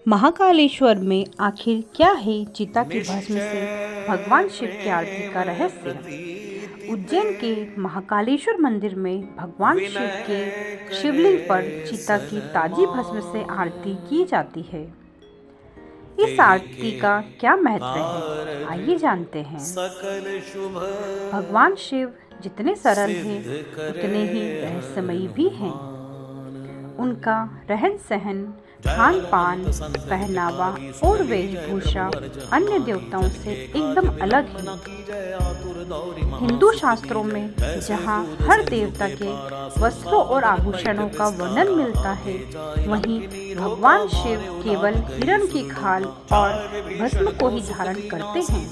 महाकालेश्वर में आखिर क्या है चिता की भस्म से भगवान शिव की आरती का रहस्य? उज्जैन के महाकालेश्वर मंदिर में भगवान शिव के शिवलिंग पर चिता की ताजी भस्म से आरती की जाती है। इस आरती का क्या महत्व है, आइए जानते हैं। भगवान शिव जितने सरल हैं उतने ही रहस्यमयी भी हैं। उनका रहन सहन, खान पान, पहनावा और वेशभूषा अन्य देवताओं से एकदम अलग है। हिंदू शास्त्रों में जहाँ हर देवता के वस्त्रों और आभूषणों का वर्णन मिलता है, वहीं भगवान शिव केवल हिरण की खाल और भस्म को ही धारण करते हैं।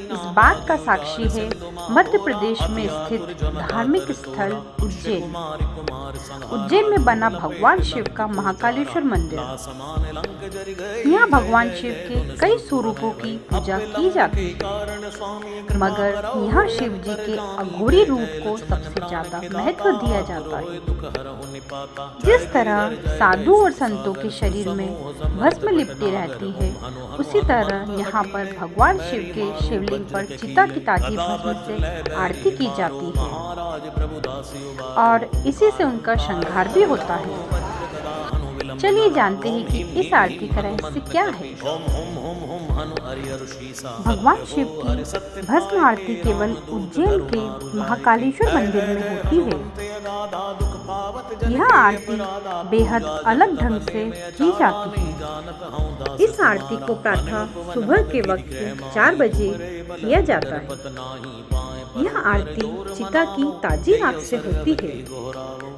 इस बात का साक्षी है मध्य प्रदेश में स्थित धार्मिक स्थल उज्जैन। उज्जैन में बना भगवान शिव का महाकालेश्वर मंदिर। यहाँ भगवान शिव के कई स्वरूपों की पूजा की जाती है, मगर यहाँ शिव जी के अघोरी रूप को सबसे ज्यादा महत्व दिया जाता है। जिस तरह साधु और संतों के शरीर में भस्म लिपटी रहती है, उसी तरह यहाँ पर भगवान शिव के शिवलिंग पर चिता की ताजी भस्म से आरती की जाती है और इसी से उनका श्रृंगार भी होता है। चलिए जानते हैं कि इस आरती का रहस्य क्या है। भगवान शिव की भस्म आरती केवल उज्जैन के महाकालेश्वर मंदिर में होती है। यह आरती बेहद अलग ढंग से की जाती है। इस आरती को प्रातः सुबह के वक्त 4 बजे किया जाता है। यह आरती चिता की ताजी राख से होती है।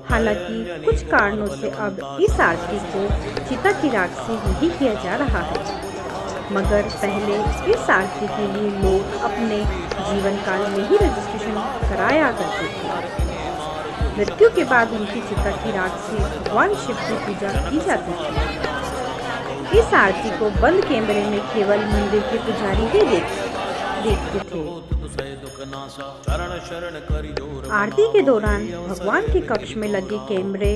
हालांकि कुछ कारणों से अब इस आरती को चिता की राख से नहीं किया जा रहा है, मगर पहले इस आरती के लिए लोग अपने जीवन काल में ही रजिस्ट्रेशन कराया करते थे। मृत्यु के बाद उनकी चिता की राख से भगवान शिव की पूजा की जाती थी। इस आरती को बंद कमरे में केवल मंदिर के पुजारी ही देखते थे। आरती के दौरान भगवान के कक्ष में लगे कैमरे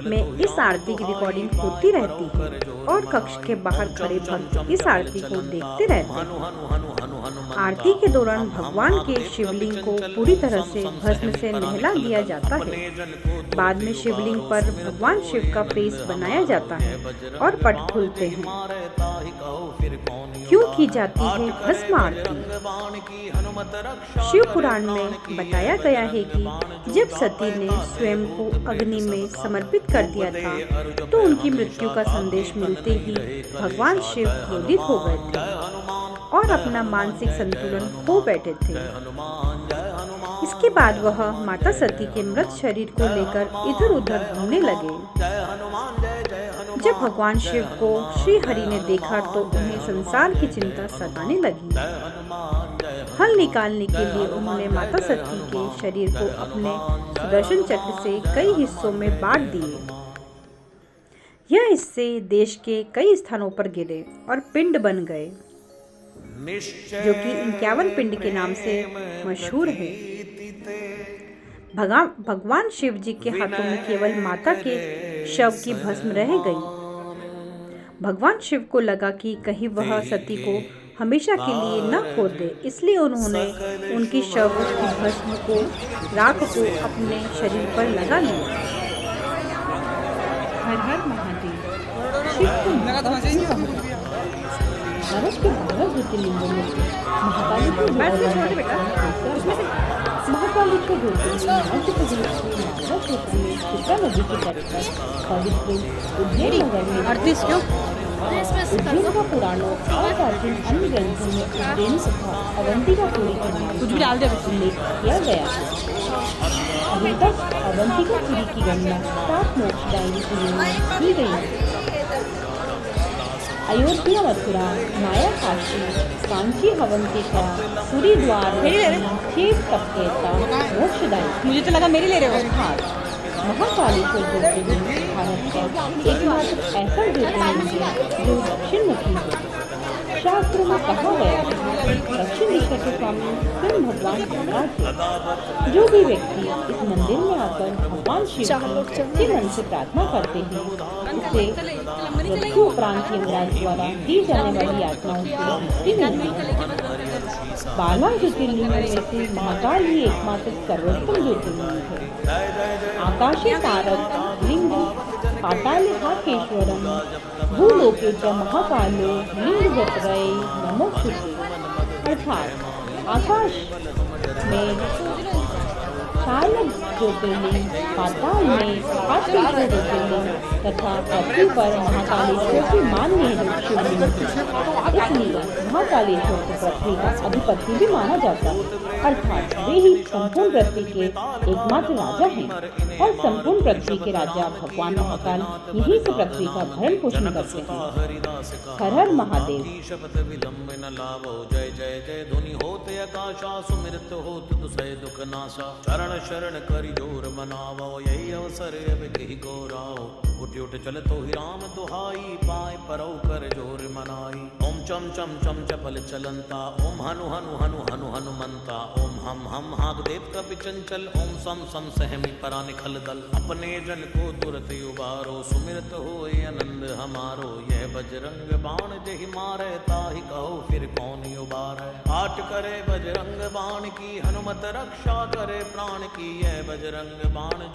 में इस आरती की रिकॉर्डिंग होती रहती है और कक्ष के बाहर खड़े भक्त इस आरती को देखते रहते हैं। आरती के दौरान भगवान के शिवलिंग को पूरी तरह से भस्म से नहला दिया जाता है। बाद में शिवलिंग पर भगवान शिव का फेस बनाया जाता है और पट खुलते हैं। क्यों की जाती है भस्म आरती? शिव पुराण में बताया गया है कि जब सती ने स्वयं को अग्नि में समर्पित कर दिया था, तो उनकी मृत्यु का संदेश मिलते ही भगवान शिव क्रोधित हो गए थे और अपना मानसिक संतुलन खो बैठे थे। इसके बाद वह माता सती के मृत शरीर को लेकर इधर उधर घूमने लगे। जब भगवान शिव को श्री हरि ने देखा तो उन्हें संसार की चिंता सताने लगी। हल निकालने के लिए उन्होंने माता सती के शरीर को अपने सुदर्शन चक्र से कई हिस्सों में बांट दिए। यह हिस्से देश के कई स्थानों पर गिरे और पिंड बन गए, जो कि 51 पिंड के नाम से मशहूर है। भगवान शिव जी के हाथों में केवल माता के शव की भस्म रह गई। भगवान शिव को लगा कि कहीं वह सती को हमेशा के लिए न खो दे, इसलिए उन्होंने उनकी शव की भस्म को राख को अपने शरीर पर लगा लिया। हर हर महादेव। शिव को भारत के 12 ज्योतिर्लिंगों में महाकालेश्वर मध्य प्रदेश के नागदा क्षेत्र में चित्रा नदी के तट पर पवित्र उज्जैन नगर में उज्जैन का पुराणों और प्राचीन अन्य ग्रंथों में उज्जैन तथा अवंतिकापुरी के नाम कुछ भी डाल दे उल्लेख किया गया है। अभी तक अवंतिकापुरी की गणना 7 मोक्षदायिनी पुरियों में की गई है। अयोध्या, मथुरा, माया काशी, कांची, अवंतिका, पुरी द्वार, खेत तपकेता, मोक्षदायी। मुझे तो लगा मेरी ले रहे हो। महाकालेश्वर ज्योतिर्लिंग भारत का एकमात्र ऐसा ज्योतिर्लिंग है जो दक्षिण मुखी है। शास्त्र में कहा गया है दक्षिण दिशा के स्वामी स्वयं भगवान शंकर थे। जो भी व्यक्ति इस मंदिर में आकर भगवान शिव के मन से प्रार्थना करते हैं उसे मृत्यु उपरांत यमराज द्वारा दी जाने वाली यातनाओं से मुक्ति मिलती है। 12 ज्योतिर्लिंगों में से महाकाल ही एकमात्र सर्वोत्तम ज्योतिर्लिंग है। आकाशे तारक लिंग पाताले हाकेश्वरम भूलोके च महाकालो लिंगजत्रये नमोस्तुते। अर्थात आकाश में तारक ज्योतिर्लिंग, पाताल में हाकेश्वर ज्योतिर्लिंग तथा पृथ्वी पर महाकालेश्वर की मान्य शिवलिंग है। इसलिए महाकालेश्वर को पृथ्वी का अधिपति भी माना जाता है। अर्थात वे ही संपूर्ण पृथ्वी के एकमात्र राजा हैं और संपूर्ण पृथ्वी के राजा भगवान महाकाल यहीं से पृथ्वी का भरण पोषण करते हैं। हर हर महादेव। जय जय जय धुनि होते आकाशा सुमिरत होत दुसय दुख नाशा। चरण शरण करि जोर मनावो यही अवसर अब कहि को राहो। उठ उठ चल तो ही राम दुहाई पाए परौ कर जोर मनाई। ओम चम चम चम चपल चलंता ओम हनु हनु हनु हनु हनुमंता। ओम हम हाग देव कपि चंचल ओम सम सम सहमी परा निखल दल। अपने जन को तुरत उबारो सुमिरत होए आनंद हमारो। यह बजरंग बाण जेहि मारे ताहि कहो फिर कौन उबारे। आट करे बजरंग बाण की हनुमत रक्षा करे प्राण की। यह बजरंग बाण